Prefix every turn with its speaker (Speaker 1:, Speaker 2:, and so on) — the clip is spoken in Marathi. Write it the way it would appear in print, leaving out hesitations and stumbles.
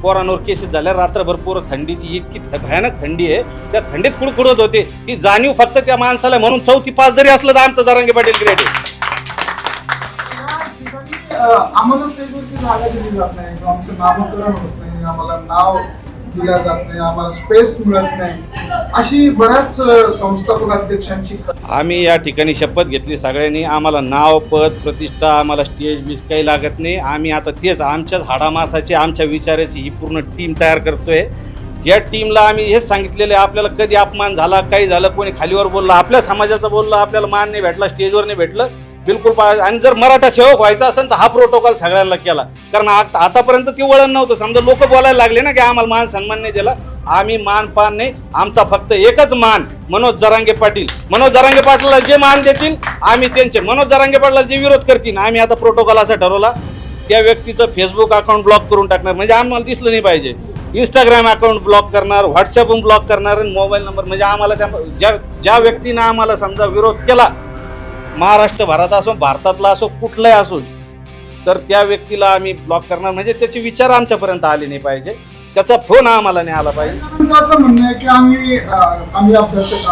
Speaker 1: पोरांवर केसेस झाल्या, रात्रभर पोरं थंडीची इतकी भयानक थंडी आहे, त्या थंडीत कुडकुडत होते. ती जाणीव फक्त त्या माणसाला, म्हणून 4-5 जरी असलं तर आमचं जरांगे पाटील ग्रेट आहे.
Speaker 2: आम्हाला स्टेजवरती जागा दिली जात नाही, आमचं नामकरण होत नाही, आम्हाला नाव दिला जात नाही, आम्हाला स्पेस मिळत नाही, अशी बऱ्याच संस्थापक अध्यक्षांची.
Speaker 1: आम्ही या ठिकाणी शपथ घेतली सगळ्यांनी, आम्हाला नाव, पद, प्रतिष्ठा, आम्हाला स्टेज बीज काही लागत नाही. आम्ही आता तेच आमच्याच हाडामासाची, आमच्या विचाराची ही पूर्ण टीम तयार करतोय. या टीमला आम्ही हेच सांगितलेलं आहे, आपल्याला कधी अपमान झाला, काही झालं, कोणी खालीवर बोललं, आपल्या समाजाचं बोललं, आपल्याला मान नाही भेटला, स्टेजवर नाही भेटलं, बिलकुल आणि जर मराठा सेवक व्हायचा असेल तर हा प्रोटोकॉल सगळ्यांना केला. कारण आतापर्यंत ते वळण नव्हतं. समजा लोक बोलायला लागले ना की आम्हाला मान सन्मान नाही दिला. आम्ही मान पान नाही, आमचा फक्त एकच मान, मनोज जरांगे पाटील. मनोज जरांगे पाटलाला जे मान देतील आम्ही त्यांचे, मनोज जरांगे पाटलाला जे विरोध करतील, आम्ही आता प्रोटोकॉल असा ठरवला, त्या व्यक्तीचं फेसबुक अकाउंट ब्लॉक करून टाकणार, म्हणजे आम्हाला दिसलं नाही पाहिजे. इंस्टाग्राम अकाउंट ब्लॉक करणार, व्हॉट्सअप ब्लॉक करणार, आणि मोबाईल नंबर, म्हणजे आम्हाला त्या ज्या व्यक्तीनं आम्हाला समजा विरोध केला, महाराष्ट्रभरात असो, भारतातला असो, कुठलाही असो, तर त्या व्यक्तीला आम्ही ब्लॉक करणार. म्हणजे त्याचे विचार आमच्यापर्यंत आले नाही पाहिजे, त्याचा फोन आम्हाला नाही आला पाहिजे.
Speaker 2: असं म्हणणं आहे की आम्ही अभ्यासक